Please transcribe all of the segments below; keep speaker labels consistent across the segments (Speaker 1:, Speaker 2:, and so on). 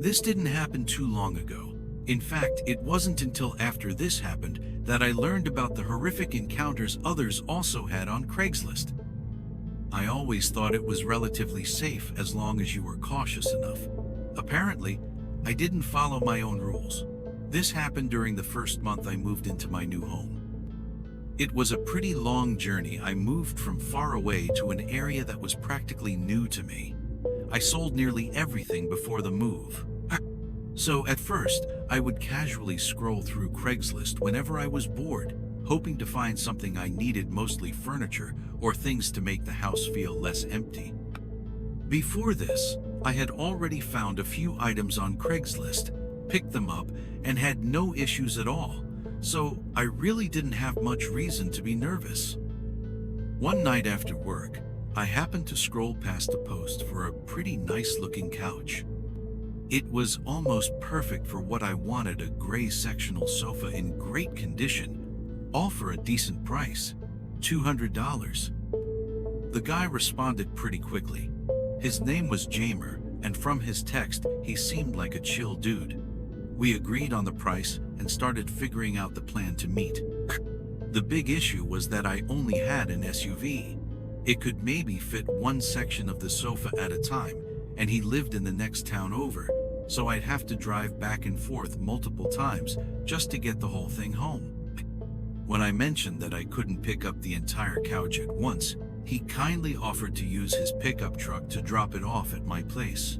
Speaker 1: This didn't happen too long ago. In fact, it wasn't until after this happened that I learned about the horrific encounters others also had on Craigslist. I always thought it was relatively safe as long as you were cautious enough. Apparently, I didn't follow my own rules. This happened during the first month I moved into my new home. It was a pretty long journey. I moved from far away to an area that was practically new to me. I sold nearly everything before the move. So at first, I would casually scroll through Craigslist whenever I was bored, hoping to find something I needed, mostly furniture or things to make the house feel less empty. Before this, I had already found a few items on Craigslist, picked them up, and had no issues at all, so I really didn't have much reason to be nervous. One night after work, I happened to scroll past a post for a pretty nice-looking couch. It was almost perfect for what I wanted, a gray sectional sofa in great condition, all for a decent price, $200. The guy responded pretty quickly. His name was Jamer, and from his text, he seemed like a chill dude. We agreed on the price and started figuring out the plan to meet. The big issue was that I only had an SUV. It could maybe fit one section of the sofa at a time, and he lived in the next town over, so I'd have to drive back and forth multiple times just to get the whole thing home. When I mentioned that I couldn't pick up the entire couch at once, he kindly offered to use his pickup truck to drop it off at my place.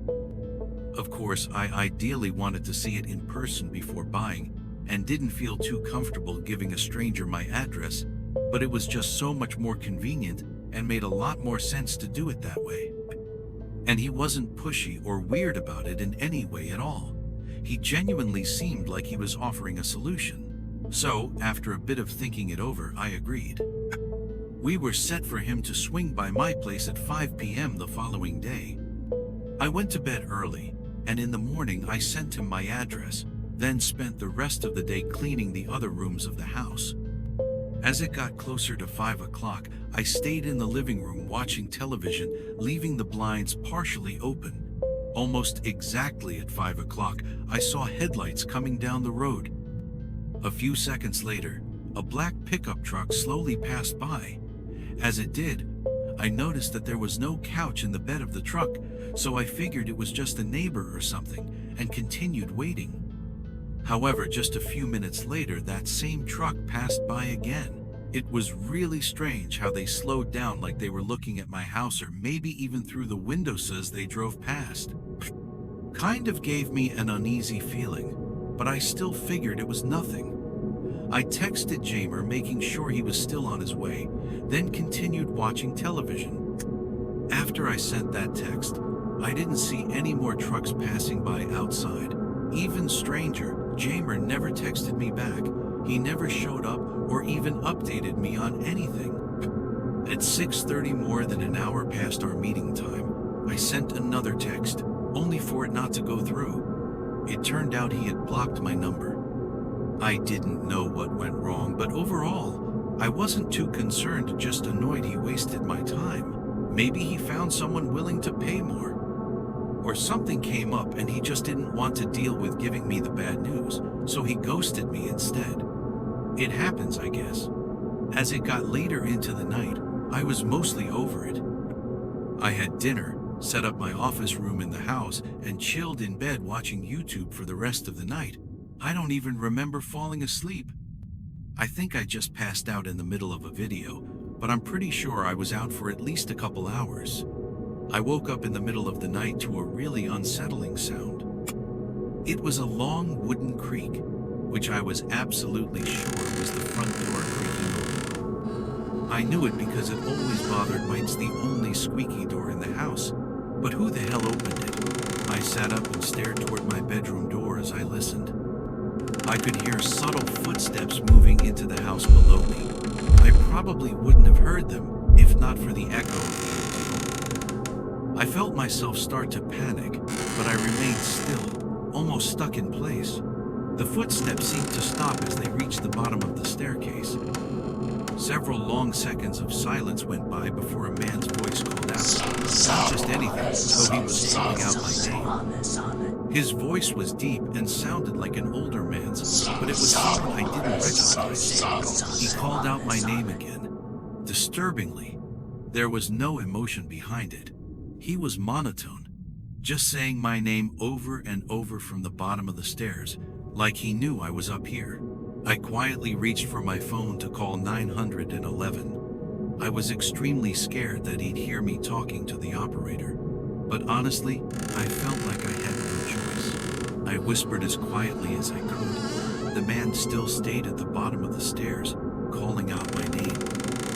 Speaker 1: Of course, I ideally wanted to see it in person before buying, and didn't feel too comfortable giving a stranger my address, but it was just so much more convenient and made a lot more sense to do it that way. And he wasn't pushy or weird about it in any way at all. He genuinely seemed like he was offering a solution. So, after a bit of thinking it over, I agreed. We were set for him to swing by my place at 5 p.m. the following day. I went to bed early, and in the morning I sent him my address, then spent the rest of the day cleaning the other rooms of the house. As it got closer to 5 o'clock, I stayed in the living room watching television, leaving the blinds partially open. Almost exactly at 5 o'clock, I saw headlights coming down the road. A few seconds later, a black pickup truck slowly passed by. As it did, I noticed that there was no couch in the bed of the truck, so I figured it was just a neighbor or something, and continued waiting. However, just a few minutes later, that same truck passed by again. It was really strange how they slowed down, like they were looking at my house or maybe even through the windows as they drove past. Kind of gave me an uneasy feeling, but I still figured it was nothing. I texted Jamer, making sure he was still on his way, then continued watching television. After I sent that text, I didn't see any more trucks passing by outside. Even stranger, Jamer never texted me back. He never showed up or even updated me on anything. At 6:30, more than an hour past our meeting time, I sent another text, only for it not to go through. It turned out he had blocked my number. I didn't know what went wrong, but overall, I wasn't too concerned, just annoyed he wasted my time. Maybe he found someone willing to pay more. Or something came up and he just didn't want to deal with giving me the bad news, so he ghosted me instead. It happens, I guess. As it got later into the night, I was mostly over it. I had dinner, set up my office room in the house, and chilled in bed watching YouTube for the rest of the night. I don't even remember falling asleep. I think I just passed out in the middle of a video, but I'm pretty sure I was out for at least a couple hours. I woke up in the middle of the night to a really unsettling sound. It was a long wooden creak, which I was absolutely sure was the front door creaking open. I knew it because it always bothered me. It's the only squeaky door in the house, but who the hell opened it? I sat up and stared toward my bedroom door as I listened. I could hear subtle footsteps moving into the house below me. I probably wouldn't have heard them if not for the echo of the empty home. I felt myself start to panic, but I remained still, almost stuck in place. The footsteps seemed to stop as they reached the bottom of the staircase. Several long seconds of silence went by before a man's voice called out, not just anything, though he was calling out my name. His voice was deep and sounded like an older man's, but it was someone I didn't recognize. He called out my name again. Disturbingly, there was no emotion behind it. He was monotone, just saying my name over and over from the bottom of the stairs, like he knew I was up here. I quietly reached for my phone to call 911. I was extremely scared that he'd hear me talking to the operator, but honestly, I felt like I had no choice. I whispered as quietly as I could. The man still stayed at the bottom of the stairs, calling out my name.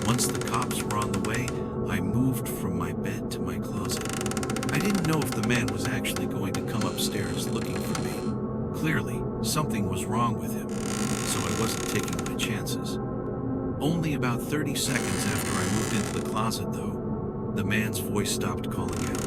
Speaker 1: Once the cops were on the way, I moved from my bed to my closet. I didn't know if the man was actually going to come upstairs looking for me. Clearly, something was wrong with him, so I wasn't taking my chances. Only about 30 seconds after I moved into the closet, though, the man's voice stopped calling out.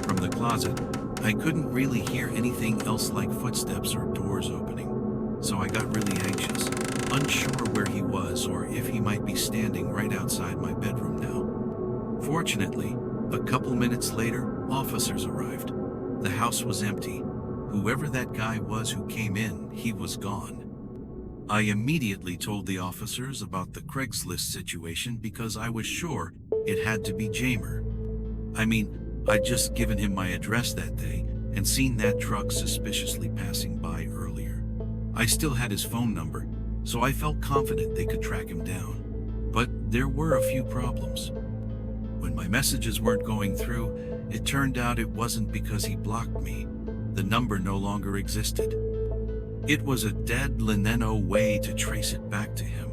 Speaker 1: From the closet, I couldn't really hear anything else like footsteps or doors opening, so I got really anxious, unsure where he was or if he might be standing right outside my bedroom now. Fortunately, a couple minutes later, officers arrived. The house was empty. Whoever that guy was who came in, he was gone. I immediately told the officers about the Craigslist situation because I was sure it had to be Jamer. I mean, I'd just given him my address that day and seen that truck suspiciously passing by earlier. I still had his phone number, so I felt confident they could track him down. But there were a few problems. When my messages weren't going through, it turned out it wasn't because he blocked me. The number no longer existed. It was a dead Leneno way to trace it back to him.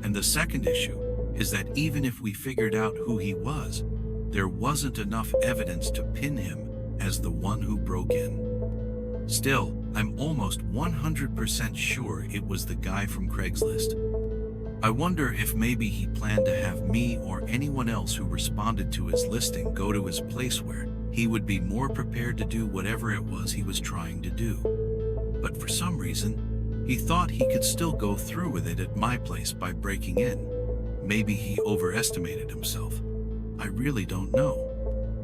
Speaker 1: And the second issue is that even if we figured out who he was, there wasn't enough evidence to pin him as the one who broke in. Still, I'm almost 100% sure it was the guy from Craigslist. I wonder if maybe he planned to have me or anyone else who responded to his listing go to his place where he would be more prepared to do whatever it was he was trying to do. But for some reason, he thought he could still go through with it at my place by breaking in. Maybe he overestimated himself. I really don't know.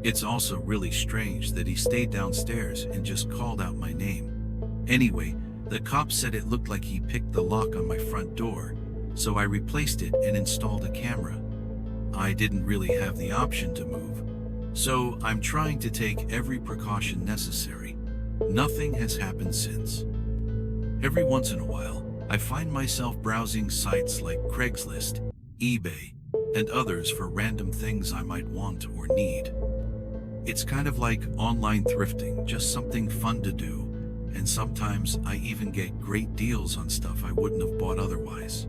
Speaker 1: It's also really strange that he stayed downstairs and just called out my name. Anyway, the cops said it looked like he picked the lock on my front door, so I replaced it and installed a camera. I didn't really have the option to move, so I'm trying to take every precaution necessary. Nothing has happened since. Every once in a while, I find myself browsing sites like Craigslist, eBay, and others for random things I might want or need. It's kind of like online thrifting, just something fun to do, and sometimes I even get great deals on stuff I wouldn't have bought otherwise.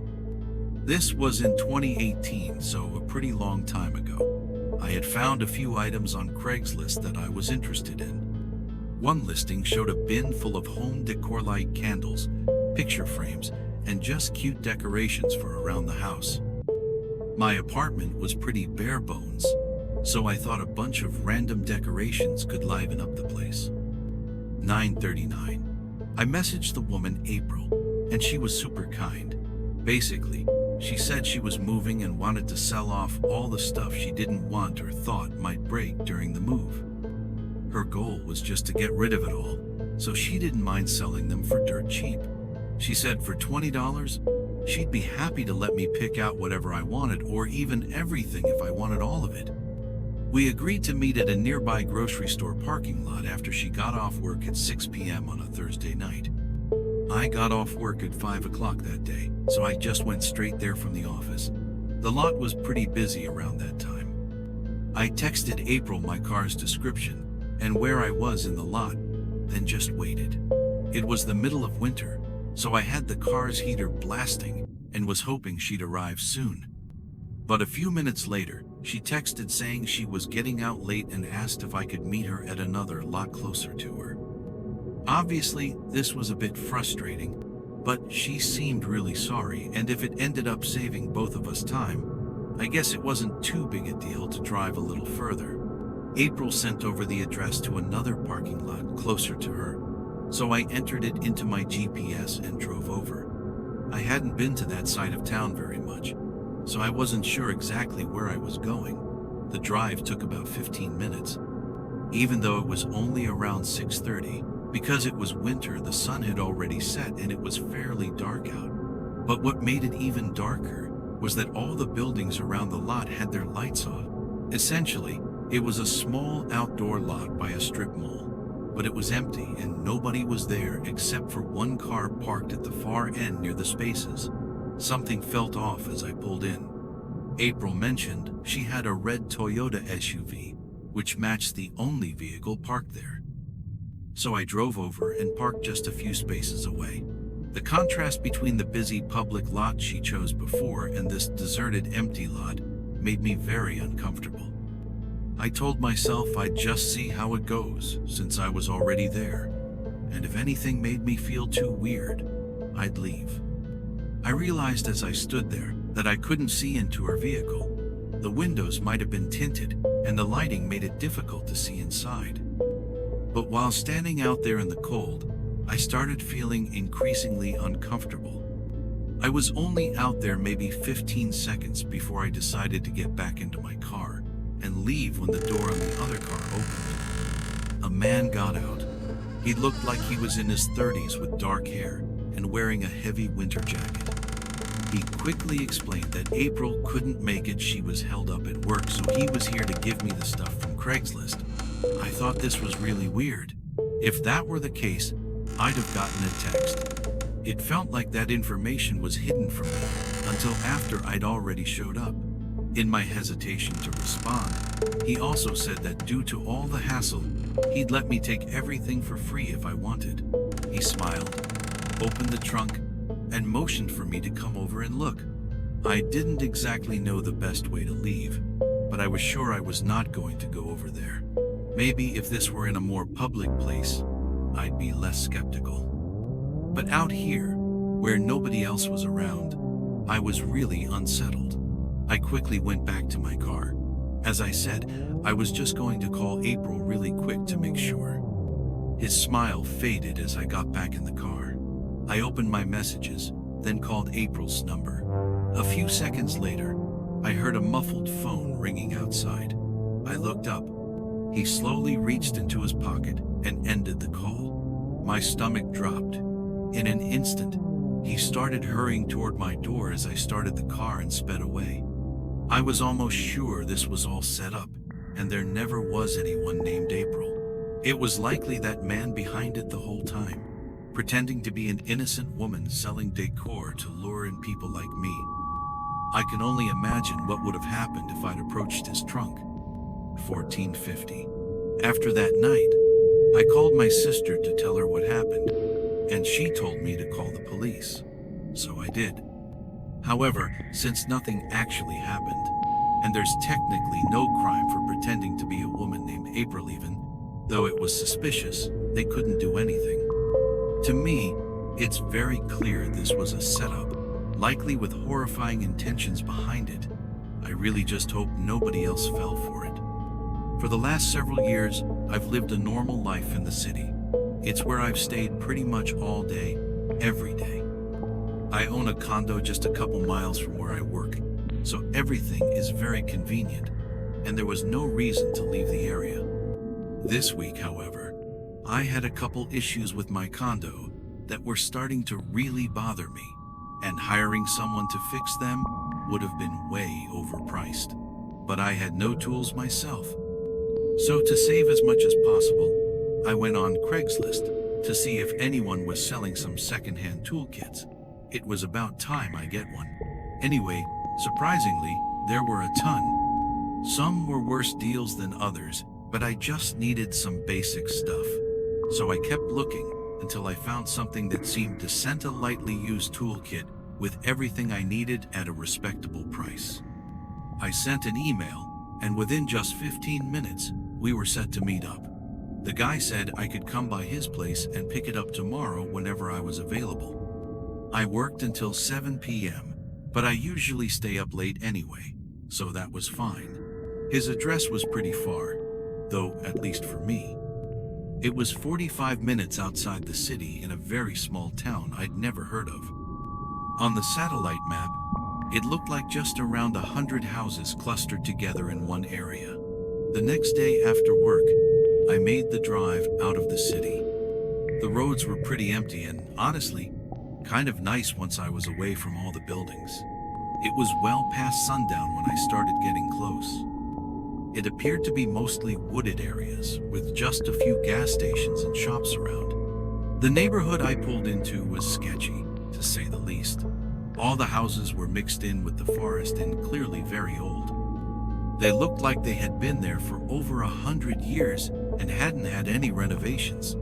Speaker 1: This was in 2018, so a pretty long time ago. I had found a few items on Craigslist that I was interested in. One listing showed a bin full of home decor-like candles, picture frames, and just cute decorations for around the house. My apartment was pretty bare bones, so I thought a bunch of random decorations could liven up the place. 9:39. I messaged the woman April, and she was super kind. Basically, she said she was moving and wanted to sell off all the stuff she didn't want or thought might break during the move. Her goal was just to get rid of it all, so she didn't mind selling them for dirt cheap. She said for $20, she'd be happy to let me pick out whatever I wanted or even everything if I wanted all of it. We agreed to meet at a nearby grocery store parking lot after she got off work at 6 p.m. on a Thursday night. I got off work at 5 o'clock that day, so I just went straight there from the office. The lot was pretty busy around that time. I texted April my car's description and where I was in the lot, then just waited. It was the middle of winter, so I had the car's heater blasting and was hoping she'd arrive soon. But a few minutes later, she texted saying she was getting out late and asked if I could meet her at another lot closer to her. Obviously, this was a bit frustrating, but she seemed really sorry, and if it ended up saving both of us time, I guess it wasn't too big a deal to drive a little further. April sent over the address to another parking lot closer to her, so I entered it into my GPS and drove over. I hadn't been to that side of town very much, so I wasn't sure exactly where I was going. The drive took about 15 minutes. Even though it was only around 6:30, Because it was winter, the sun had already set and it was fairly dark out. But what made it even darker was that all the buildings around the lot had their lights off. Essentially, it was a small outdoor lot by a strip mall, but it was empty and nobody was there except for one car parked at the far end near the spaces. Something felt off as I pulled in. April mentioned she had a red Toyota SUV, which matched the only vehicle parked there. So I drove over and parked just a few spaces away. The contrast between the busy public lot she chose before and this deserted empty lot made me very uncomfortable. I told myself I'd just see how it goes since I was already there, and if anything made me feel too weird, I'd leave. I realized as I stood there that I couldn't see into her vehicle. The windows might have been tinted, and the lighting made it difficult to see inside. But while standing out there in the cold, I started feeling increasingly uncomfortable. I was only out there maybe 15 seconds before I decided to get back into my car and leave when the door on the other car opened. A man got out. He looked like he was in his 30s with dark hair and wearing a heavy winter jacket. He quickly explained that April couldn't make it, she was held up at work, so he was here to give me the stuff from Craigslist. I thought this was really weird. If that were the case, I'd have gotten a text. It felt like that information was hidden from me until after I'd already showed up. In my hesitation to respond, he also said that due to all the hassle, he'd let me take everything for free if I wanted. He smiled, opened the trunk, and motioned for me to come over and look. I didn't exactly know the best way to leave, but I was sure I was not going to go over there. Maybe if this were in a more public place, I'd be less skeptical. But out here, where nobody else was around, I was really unsettled. I quickly went back to my car. As I said, I was just going to call April really quick to make sure. His smile faded as I got back in the car. I opened my messages, then called April's number. A few seconds later, I heard a muffled phone ringing outside. I looked up. He slowly reached into his pocket and ended the call. My stomach dropped. In an instant, he started hurrying toward my door as I started the car and sped away. I was almost sure this was all set up, and there never was anyone named April. It was likely that man behind it the whole time, pretending to be an innocent woman selling decor to lure in people like me. I can only imagine what would have happened if I'd approached his trunk. 1450. After that night, I called my sister to tell her what happened, and she told me to call the police. So I did. However, since nothing actually happened, and there's technically no crime for pretending to be a woman named April even, though it was suspicious, they couldn't do anything. To me, it's very clear this was a setup, likely with horrifying intentions behind it. I really just hope nobody else fell for it. For the last several years, I've lived a normal life in the city. It's where I've stayed pretty much all day, every day. I own a condo just a couple miles from where I work, so everything is very convenient, and there was no reason to leave the area. This week, however, I had a couple issues with my condo that were starting to really bother me, and hiring someone to fix them would have been way overpriced. But I had no tools myself. So to save as much as possible, I went on Craigslist to see if anyone was selling some secondhand toolkits. It was about time I get one. Anyway, surprisingly, there were a ton. Some were worse deals than others, but I just needed some basic stuff. So I kept looking until I found something that seemed to send a lightly used toolkit with everything I needed at a respectable price. I sent an email, and within just 15 minutes, we were set to meet up. The guy said I could come by his place and pick it up tomorrow whenever I was available. I worked until 7 p.m., but I usually stay up late anyway, so that was fine. His address was pretty far, though at least for me. It was 45 minutes outside the city in a very small town I'd never heard of. On the satellite map, it looked like just around 100 houses clustered together in one area. The next day after work, I made the drive out of the city. The roads were pretty empty and, honestly, kind of nice once I was away from all the buildings. It was well past sundown when I started getting close. It appeared to be mostly wooded areas, with just a few gas stations and shops around. The neighborhood I pulled into was sketchy, to say the least. All the houses were mixed in with the forest and clearly very old. They looked like they had been there for over 100 years and hadn't had any renovations.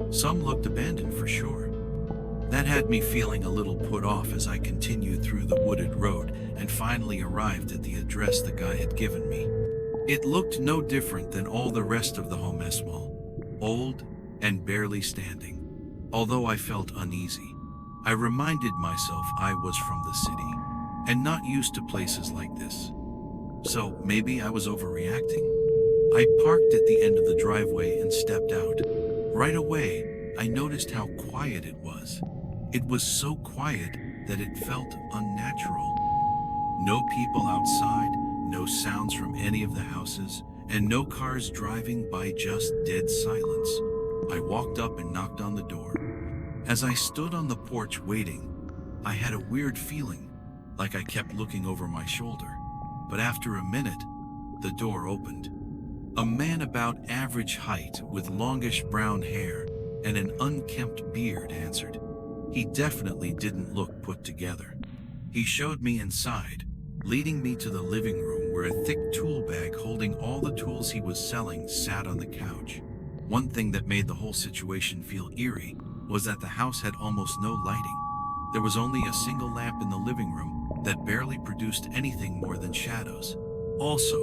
Speaker 1: Some looked abandoned for sure. That had me feeling a little put off as I continued through the wooded road and finally arrived at the address the guy had given me. It looked no different than all the rest of the Homes Mall, old and barely standing. Although I felt uneasy, I reminded myself I was from the city and not used to places like this. So maybe I was overreacting. I parked at the end of the driveway and stepped out. Right away, I noticed how quiet it was. It was so quiet that it felt unnatural. No people outside, no sounds from any of the houses, and no cars driving by, just dead silence. I walked up and knocked on the door. As I stood on the porch waiting, I had a weird feeling, like I kept looking over my shoulder. But after a minute, the door opened. A man about average height with longish brown hair and an unkempt beard answered. He definitely didn't look put together. He showed me inside, leading me to the living room where a thick tool bag holding all the tools he was selling sat on the couch. One thing that made the whole situation feel eerie was that the house had almost no lighting. There was only a single lamp in the living room that barely produced anything more than shadows. Also,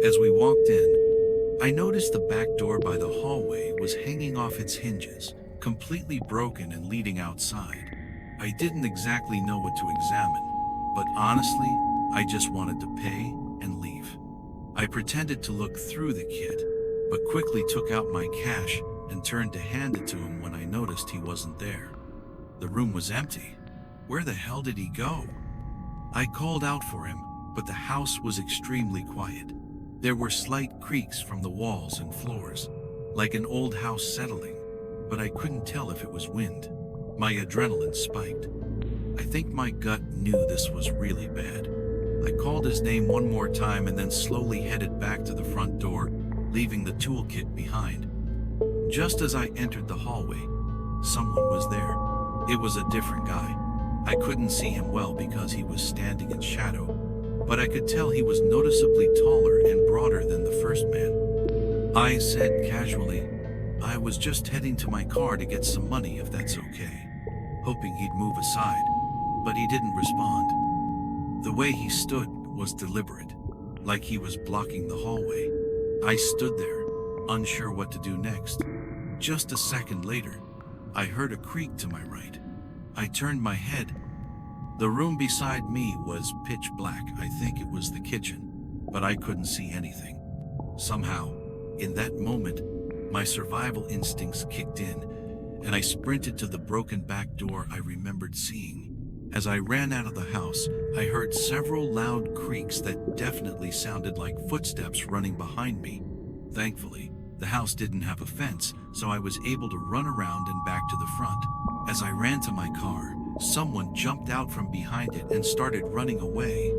Speaker 1: as we walked in, I noticed the back door by the hallway was hanging off its hinges, completely broken and leading outside. I didn't exactly know what to examine, but honestly, I just wanted to pay and leave. I pretended to look through the kit, but quickly took out my cash and turned to hand it to him when I noticed he wasn't there. The room was empty. Where the hell did he go? I called out for him, but the house was extremely quiet. There were slight creaks from the walls and floors, like an old house settling, but I couldn't tell if it was wind. My adrenaline spiked. I think my gut knew this was really bad. I called his name one more time and then slowly headed back to the front door, leaving the toolkit behind. Just as I entered the hallway, someone was there. It was a different guy. I couldn't see him well because he was standing in shadow, but I could tell he was noticeably taller and broader than the first man. I said casually, I was just heading to my car to get some money if that's okay, hoping he'd move aside, but he didn't respond. The way he stood was deliberate, like he was blocking the hallway. I stood there, unsure what to do next. Just a second later, I heard a creak to my right. I turned my head. The room beside me was pitch black. I think it was the kitchen, but I couldn't see anything. Somehow, in that moment, my survival instincts kicked in, and I sprinted to the broken back door I remembered seeing. As I ran out of the house, I heard several loud creaks that definitely sounded like footsteps running behind me. Thankfully, the house didn't have a fence, so I was able to run around and back to the front. As I ran to my car, someone jumped out from behind it and started running away.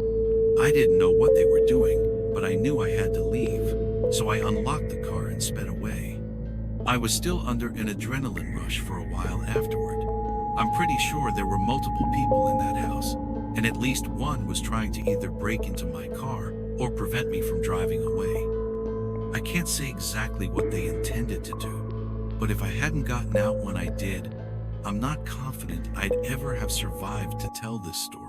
Speaker 1: I didn't know what they were doing, but I knew I had to leave, so I unlocked the car and sped away. I was still under an adrenaline rush for a while afterward. I'm pretty sure there were multiple people in that house, and at least one was trying to either break into my car or prevent me from driving away. I can't say exactly what they intended to do, but if I hadn't gotten out when I did, I'm not confident I'd ever have survived to tell this story.